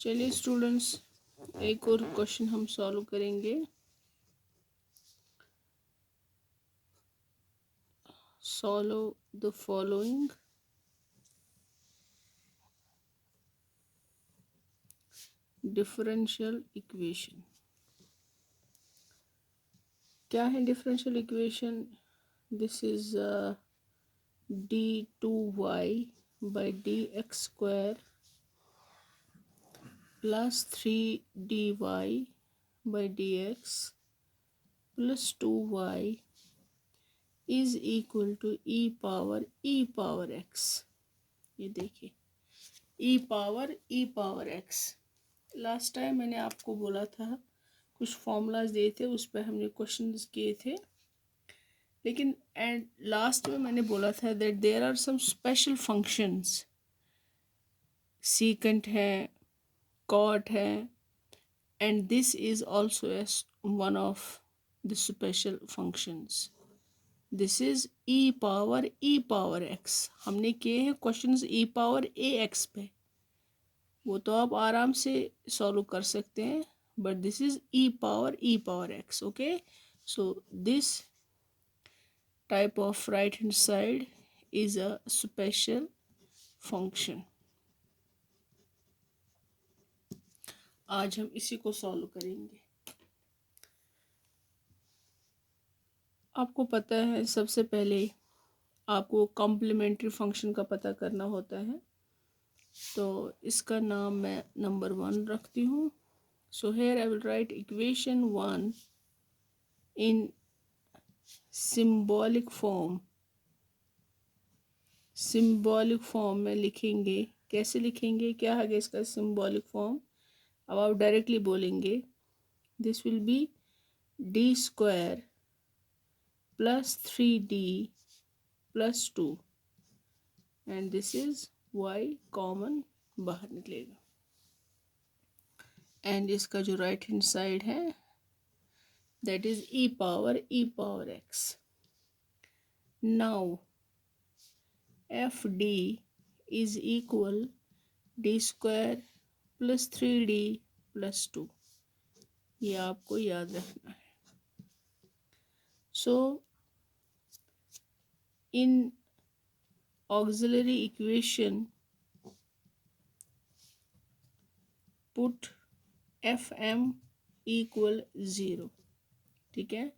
चलिए स्टूडेंट्स, एक और क्वेश्चन हम सॉल्व करेंगे। Solve the following. Differential equation. क्या है differential equation? This is d2y by dx square plus 3dy by dx plus 2y is equal to e power x। ये देखिए, e power x। Last time मैंने आपको बोला था, कुछ फॉर्मूलाज दिए थे, उस पर हमने क्वेश्चंस किए थे, लेकिन एंड लास्ट में मैंने बोला था that there are some special functions. Secant है, कॉट है, and this is also as one of the special functions. This is E power x. हमने किए हैं questions e power a x पे, वो तो आप आराम से सॉल्व कर सकते हैं, but this is E power x. Okay, so this type of right hand side is a special function. आज हम इसी को सॉल्व करेंगे। आपको पता है, सबसे पहले आपको कॉम्प्लीमेंट्री फंक्शन का पता करना होता है, तो इसका नाम मैं नंबर 1 रखती हूँ। So here I will write equation 1 in symbolic form. Symbolic form में लिखेंगे। कैसे लिखेंगे, क्या है इसका सिंबॉलिक फॉर्म? अब आप डायरेक्टली बोलेंगे, this will be D square plus 3d plus 2 and this is y common बाहर निकलेगा, एंड इसका जो राइट हैंड साइड है that is E power X. Now F D is equal D square plus 3d plus 2। ये आपको याद रखना है। So in auxiliary equation put F M equal 0। ठीक है,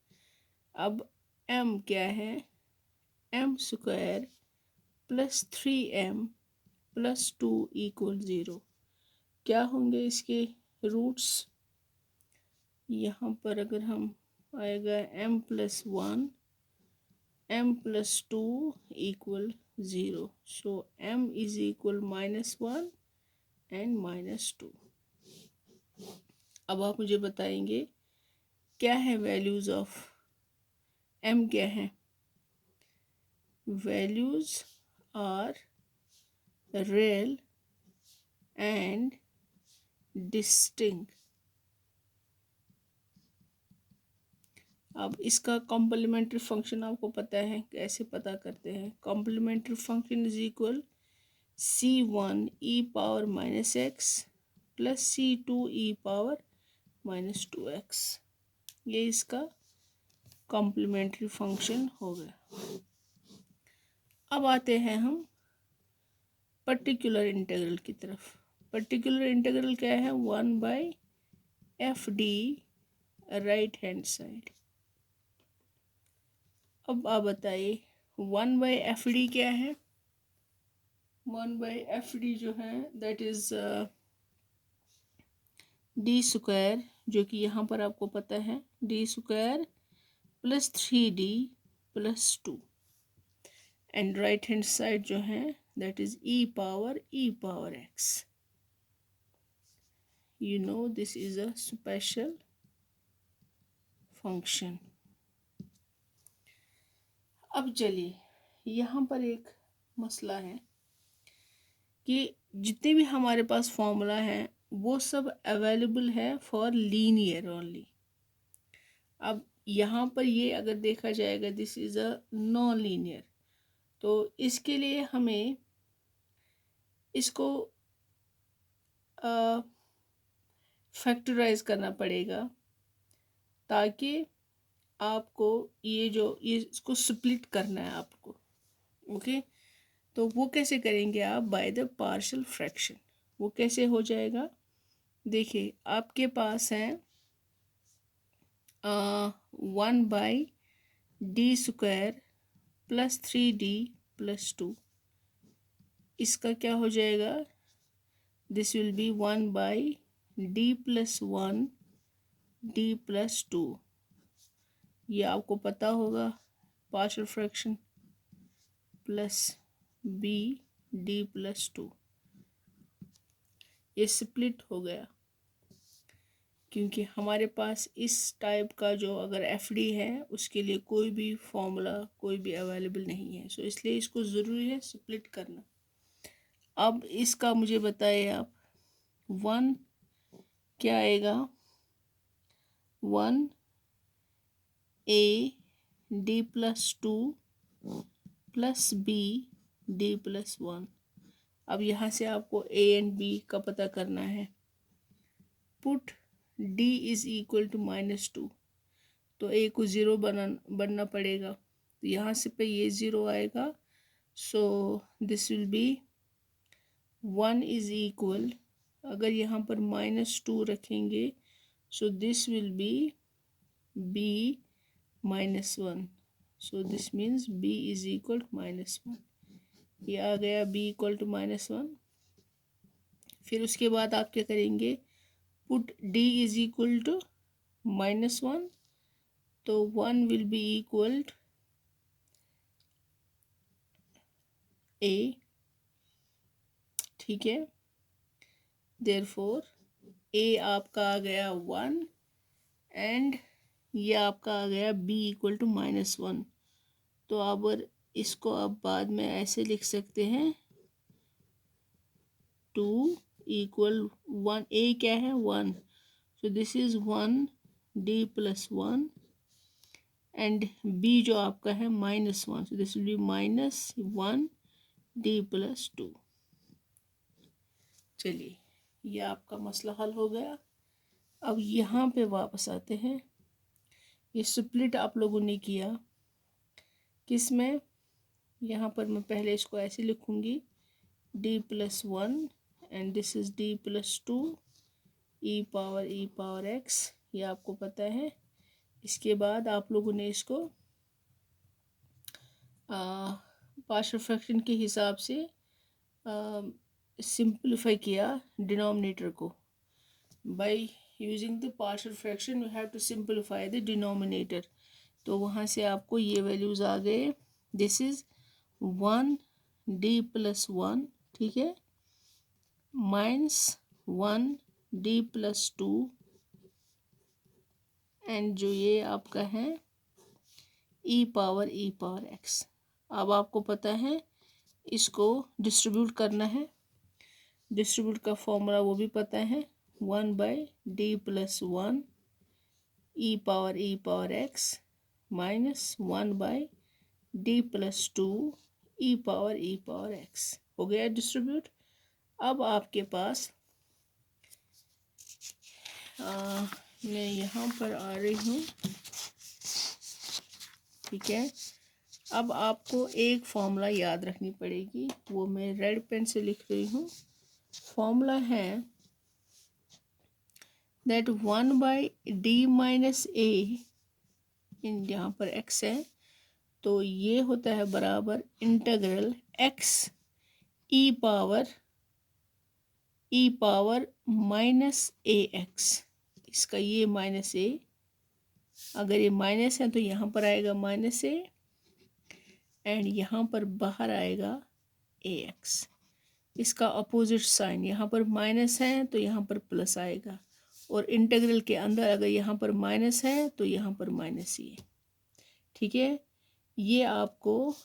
अब m क्या है? m square plus 3m plus 2 equal 0। क्या होंगे इसके रूट्स? यहाँ पर अगर हम आएगा m plus 1, m plus 2 equal 0। So m is equal -1 and -2। अब आप मुझे बताएंगे क्या है वैल्यूज ऑफ m? क्या है values? Are real and distinct. अब इसका कॉम्प्लीमेंट्री फंक्शन आपको पता है, कैसे पता करते हैं? Complementary function is equal c1 e power minus x plus c2 e power minus 2x। ये इसका कॉम्प्लीमेंट्री फंक्शन हो गया। अब आते हैं हम पर्टिकुलर इंटीग्रल की तरफ। पर्टिकुलर इंटीग्रल क्या है? 1/f(d) right hand side. अब आप बताइए 1/f(d) क्या है? 1/f(d) जो है दैट इज डी स्क्वायर, जो कि यहाँ पर आपको पता है D square plus 3d plus 2, and right hand side जो है that is E power x. you know this is a special function। अब चलिए, यहाँ पर एक मसला है कि जितने भी हमारे पास फॉर्मूला हैं वो सब अवेलेबल है फॉर लीनियर ओनली। अब यहाँ पर ये अगर देखा जाएगा this is a non linear, तो इसके लिए हमें इसको फैक्टराइज करना पड़ेगा ताकि आपको ये इसको स्प्लिट करना है आपको। ओके, तो वो कैसे करेंगे आप? By the partial fraction. वो कैसे हो जाएगा? देखिए, आपके पास है 1/d² + 3d + 2। इसका क्या हो जाएगा? This will B 1/d+1 d+2। ये आपको पता होगा, partial fraction plus b d+2। ये स्प्लिट हो गया क्योंकि हमारे पास इस टाइप का जो अगर एफडी है उसके लिए कोई भी फॉर्मूला कोई भी अवेलेबल नहीं है, सो इसलिए इसको ज़रूरी है स्प्लिट करना। अब इसका मुझे बताइए आप, 1 क्या आएगा? 1/a d+2 + b d+1। अब यहाँ से आपको a एंड b का पता करना है। पुट d = -2, तो a को ज़ीरो बनना पड़ेगा, तो यहाँ से पे ये ज़ीरो आएगा। सो दिस विल बी 1 = अगर यहाँ पर -2 रखेंगे, सो this will B b -1। So this means b = -1। ये आ गया b = -1। फिर उसके बाद आप क्या करेंगे? पुट d = -1, तो 1 विल बी इक्वल a, ठीक है। देयरफॉर a आपका आ गया 1 एंड ये आपका आ गया b = -1। तो अब इसको आप बाद में ऐसे लिख सकते हैं, 2 = 1। a क्या है? 1। So this is 1d+1 and b जो आपका है -1, सो दिस विल बी -1d+2। चलिए, ये आपका मसला हल हो गया। अब यहाँ पे वापस आते हैं। ये स्प्लिट आप लोगों ने किया किस में? यहाँ पर मैं पहले इसको ऐसे लिखूँगी, d+1 and this is d+2 e⁻x, ये आपको पता है। इसके बाद आप लोगों ने इसको पार्शियल फ्रैक्शन के हिसाब से सिंप्लीफाई किया डिनोमिनेटर को। By using the partial fraction you have to simplify the denominator. तो वहाँ से आपको ये वैल्यूज़ आ गए। दिस इज़ 1d+1, ठीक है, -1d+2 एंड जो ये आपका है e⁻x। अब आपको पता है इसको डिस्ट्रीब्यूट करना है। डिस्ट्रीब्यूट का फॉर्मूला वो भी पता है, 1/d+1 e⁻x -1/d+2 e⁻x। हो गया डिस्ट्रीब्यूट। अब आपके पास मैं यहाँ पर आ रही हूँ, ठीक है। अब आपको एक फॉर्मूला याद रखनी पड़ेगी, वो मैं रेड पेन से लिख रही हूँ। फॉर्मूला है दैट 1/d-a, इन यहाँ पर x है तो ये होता है बराबर इंटीग्रल x e⁻−ax। इसका ये -a, अगर ये माइनस है तो यहाँ पर आएगा -a एंड यहाँ पर बाहर आएगा ax। इसका अपोजिट साइन, यहाँ पर माइनस है तो यहाँ पर प्लस आएगा, और इंटीग्रल के अंदर अगर यहाँ पर माइनस है तो यहाँ पर माइनस ही है, ठीक है। ये आपको,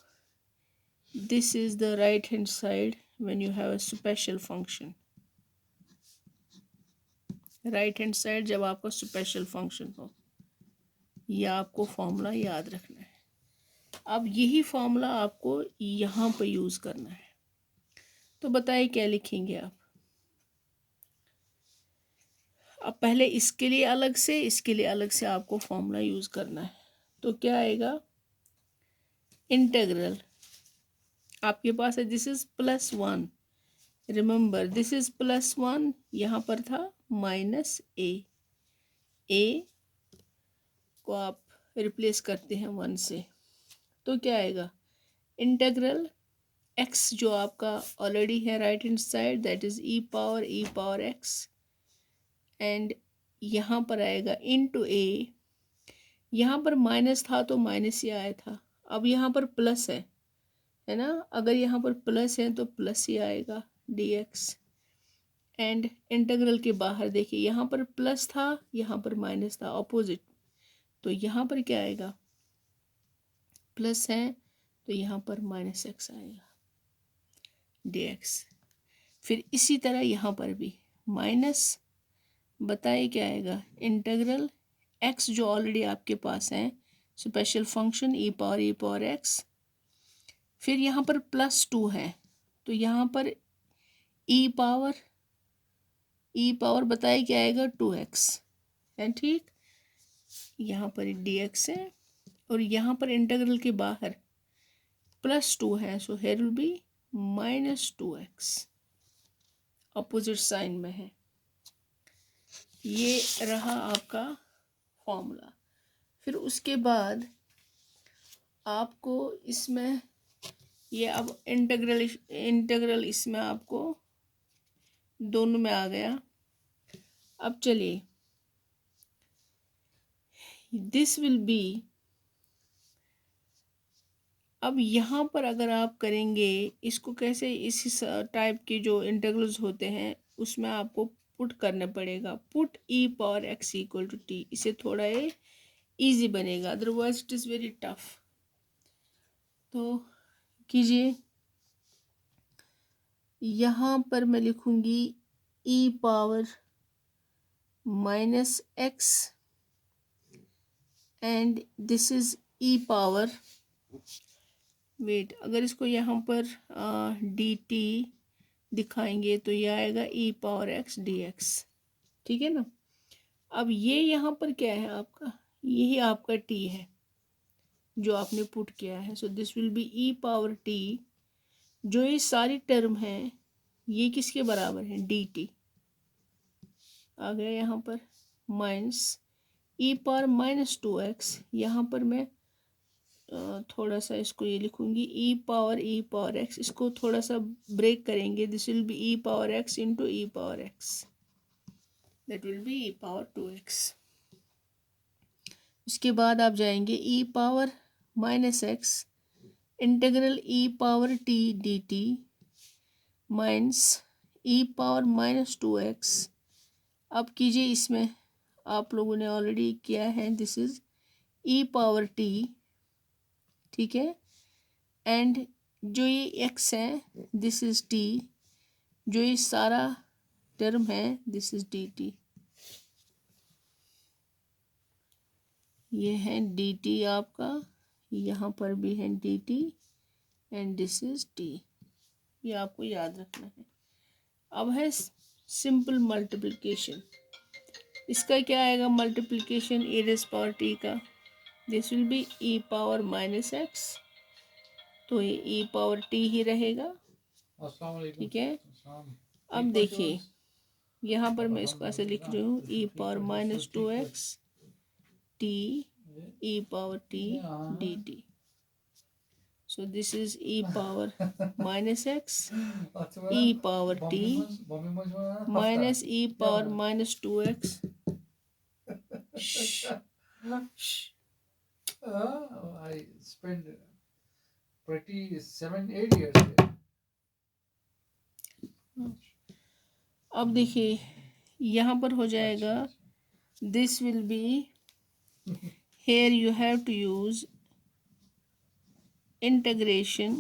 this is the right hand side when you have a special function. Right hand side जब आपका स्पेशल फंक्शन हो, यह आपको फॉर्मूला याद रखना है। अब यही फॉर्मूला आपको यहाँ पर यूज़ करना है। तो बताइए क्या लिखेंगे आप? अब पहले इसके लिए अलग से, इसके लिए अलग से आपको फॉर्मूला यूज़ करना है। तो क्या आएगा, इंटीग्रल आपके पास है, this is +1, remember this is +1, यहाँ पर था -a, a को आप रिप्लेस करते हैं 1 से, तो क्या आएगा, इंटीग्रल x जो आपका ऑलरेडी है right hand side, that is e power x, and यहाँ पर आएगा इनटू a, यहाँ पर माइनस था तो माइनस ही आया था, अब यहाँ पर प्लस है ना, अगर यहाँ पर प्लस है तो प्लस ही आएगा dx, एंड इंटीग्रल के बाहर देखिए यहाँ पर प्लस था यहाँ पर माइनस था, ऑपोजिट, तो यहाँ पर क्या आएगा, प्लस है तो यहाँ पर -x आएगा dx। फिर इसी तरह यहाँ पर भी माइनस, बताइए क्या आएगा, इंटीग्रल x जो ऑलरेडी आपके पास है, special function e power x, फिर यहाँ पर +2 है तो यहाँ पर e पावर बताइए क्या आएगा, 2x है, ठीक, यहाँ पर dx है, और यहाँ पर इंटीग्रल के बाहर +2 है, so here will be -2x, opposite sign में है। ये रहा आपका फॉर्मूला। फिर उसके बाद आपको इसमें ये अब इंटीग्रल इसमें आपको दोनों में आ गया। अब चलिए, दिस विल बी, अब यहाँ पर अगर आप करेंगे इसको कैसे, इस टाइप के जो इंटीग्रल्स होते हैं उसमें आपको पुट करना पड़ेगा, पुट e⁴x = t, इसे थोड़ा ये इजी बनेगा, otherwise it is very tough. तो कीजिए, यहाँ पर मैं लिखूँगी e⁻⁻x and this is e⁻, wait, अगर इसको यहाँ पर dt दिखाएंगे तो ये आएगा e⁻x dx, ठीक है ना। अब ये यहाँ पर क्या है आपका, यही आपका t है जो आपने पुट किया है, सो दिस विल बी e⁻t, जो ये सारी टर्म है ये किसके बराबर है, dt आ गया यहाँ पर, माइनस e⁻−2x, यहाँ पर मैं थोड़ा सा इसको ये लिखूंगी e⁻x, इसको थोड़ा सा ब्रेक करेंगे, this will B e⁻x into e⁻x, that will be e⁻2x। उसके बाद आप जाएंगे e⁻−x integral e⁻t dt minus e⁻−2x, अब कीजिए, इसमें आप लोगों ने ऑलरेडी किया है, दिस इज e⁻t, ठीक है, एंड जो ये x है दिस इज t, जो ये सारा टर्म है दिस इज dt, ये है dt आपका, यहाँ पर भी है dt and this is t, ये आपको याद रखना है। अब है सिंपल मल्टीप्लिकेशन, इसका क्या आएगा, मल्टीप्लिकेशन e⁻t का, दिस विल बी e⁻−x, तो ये e⁻t ही रहेगा, ठीक है। अब देखिए यहाँ पर मैं इसको ऐसे लिख रही हूँ e⁻−2x t e⁻t dt, so this is e⁻−x e⁻t minus e⁻−2x, I spent pretty 7-8 years there. अब देखिए यहाँ पर हो जाएगा, this will B, here you have to use integration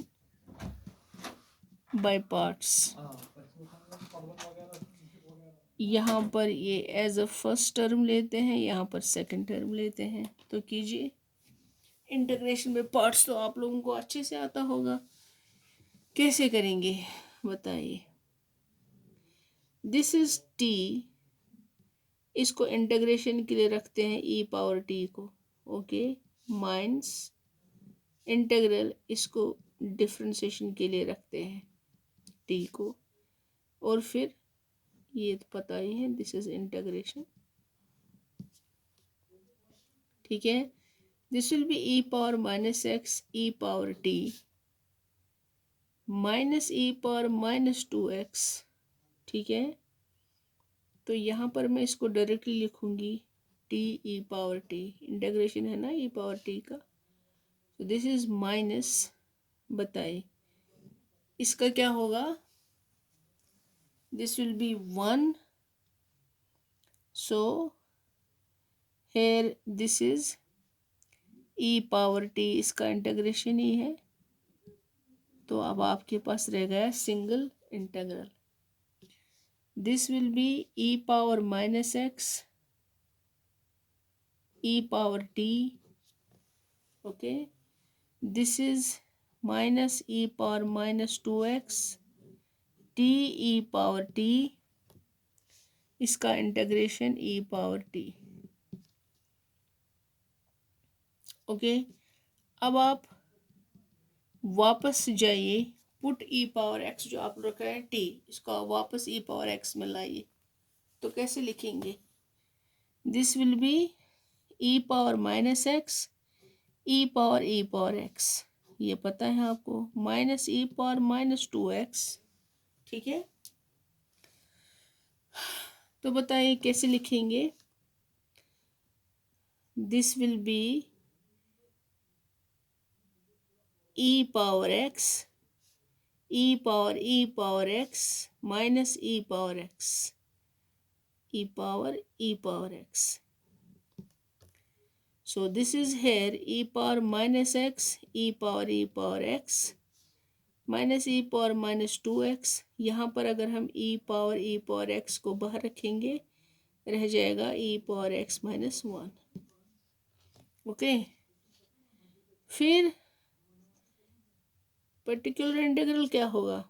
by parts, यहाँ पर ये एज अ फर्स्ट टर्म लेते हैं, यहाँ पर सेकंड टर्म लेते हैं, तो कीजिए इंटीग्रेशन में पार्ट्स तो आप लोगों को अच्छे से आता होगा, कैसे करेंगे बताइए, दिस इज t इसको इंटीग्रेशन के लिए रखते हैं ई पावर टी को, ओके, माइनस इंटीग्रल इसको डिफ्रेंशिएशन के लिए रखते हैं टी को, और फिर ये तो पता ही है, दिस इज इंटीग्रेशन, ठीक है। This will be E power minus x E power t minus E power minus two x, ठीक है। तो यहाँ पर मैं इसको डायरेक्टली लिखूंगी टी ई पावर टी, इंटीग्रेशन है ना ई पावर टी का, तो दिस इज माइनस, बताइए इसका क्या होगा, this will be one, so here this is E power T, इसका इंटीग्रेशन ही है, तो अब आपके पास रह गया single integral, this will be E power minus x E power T, okay, this is minus E power minus two X T E power T, इसका integration E power T, okay. अब आप वापस जाइए, पुट ई power x जो आप रखा है T, इसको वापस ई पावर एक्स में लाइए, तो कैसे लिखेंगे, this will be E power minus x E power x, ये पता है आपको, माइनस ई पावर माइनस टू एक्स, ठीक है। तो बताइए कैसे लिखेंगे, this will be E power x E power x minus E power x, so this is here e power minus x e power x minus E power minus two X, यहाँ पर अगर हम ई पावर एक्स को बाहर रखेंगे रह जाएगा E power x minus one, okay. फिर पर्टिकुलर इंटीग्रल क्या होगा,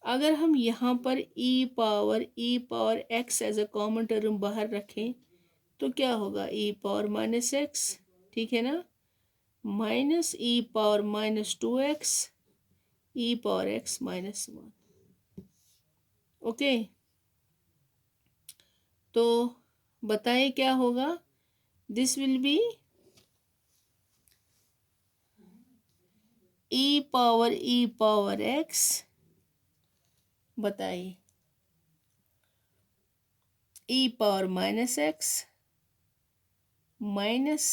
अगर हम यहाँ पर E power X as a common term बाहर रखें तो क्या होगा, ई पावर माइनस एक्स, ठीक है ना, माइनस ई पावर माइनस टू एक्स ई power x minus one, okay. तो बताएं क्या होगा, this will be E power X, बताइए E power minus X minus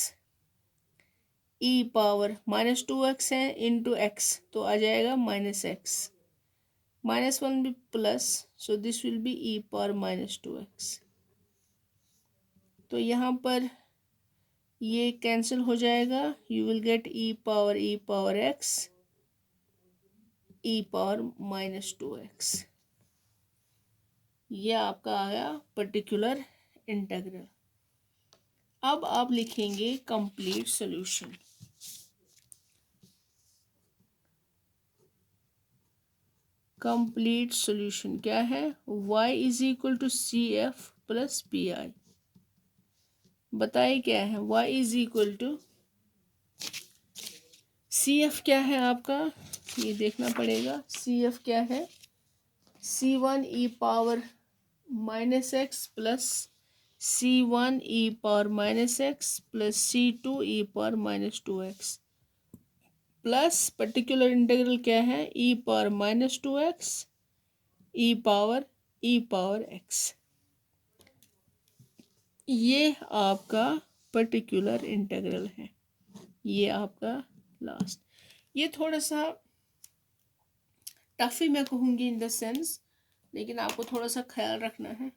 ई पावर माइनस टू एक्स है इंटू एक्स, तो आ जाएगा माइनस एक्स, माइनस वन भी plus, so this will be E power minus two X, तो यहाँ पर ये कैंसिल हो जाएगा, you will get E power x E power minus two x, ये आपका आया पर्टिकुलर इंटीग्रल। अब आप लिखेंगे कंप्लीट सॉल्यूशन, कंप्लीट सॉल्यूशन क्या है, y is equal to C F plus P I, बताइए क्या है, y is equal to C F क्या है आपका, ये देखना पड़ेगा, सी एफ क्या है, C one E power minus x plus C one E power minus x plus C two E power minus two X plus particular integral क्या है, E power minus two X ई पावर एक्स, ये आपका particular integral है, ये आपका last, ये थोड़ा सा टफ ही मैं कहूँगी इन द सेंस, लेकिन आपको थोड़ा सा ख्याल रखना है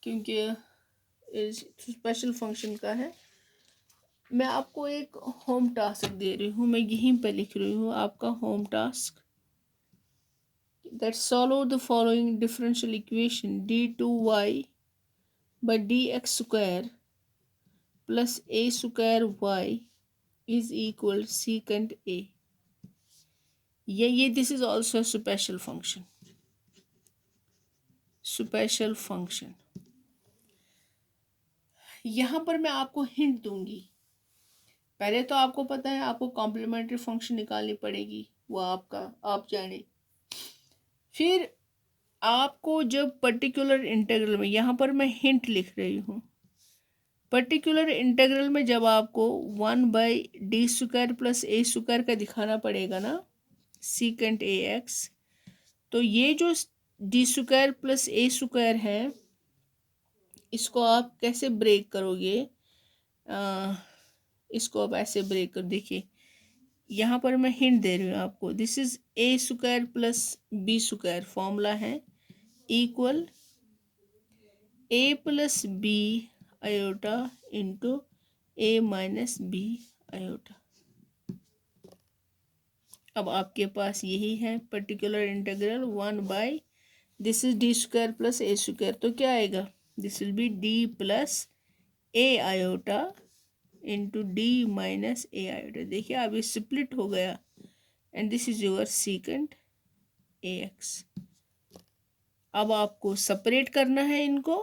क्योंकि स्पेशल फंक्शन का है। मैं आपको एक होम टास्क दे रही हूँ, मैं यहीं पे लिख रही हूँ आपका home task, that solve the following differential equation D two Y by D X square plus A square Y is equal secant A, ये this is also special function, special function, यहाँ पर मैं आपको हिंट दूंगी। पहले तो आपको पता है आपको कॉम्प्लीमेंट्री फंक्शन निकालनी पड़ेगी, वो आपका आप जाने। फिर आपको जब पर्टिकुलर इंटीग्रल में, यहाँ पर मैं हिंट लिख रही हूँ, पर्टिकुलर इंटीग्रल में जब आपको 1/d² + a² का दिखाना पड़ेगा ना, सीकेंट ax, तो ये जो d² + a² है, इसको आप कैसे ब्रेक करोगे? आ, इसको आप ऐसे ब्रेक कर देखिए, यहाँ पर मैं हिंट दे रही हूँ आपको। This is a² + b², formula है equal a + b iota into a - b iota. अब आपके पास यही है particular integral 1 this is d² + a², तो क्या आएगा? This will B d + a iota into d - a iota. देखिए अब ये स्प्लिट हो गया, and this is your secant ax। अब आपको सेपरेट करना है इनको,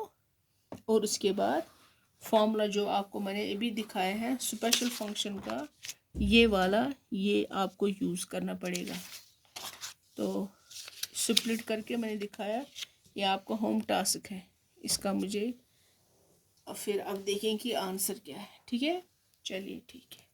और उसके बाद फॉर्मूला जो आपको मैंने अभी दिखाया है स्पेशल फंक्शन का, ये वाला, ये आपको यूज़ करना पड़ेगा। तो स्प्लिट करके मैंने दिखाया, ये आपका होम टास्क है इसका। मुझे फिर अब देखें कि आंसर क्या है। ठीक है, चलिए ठीक है।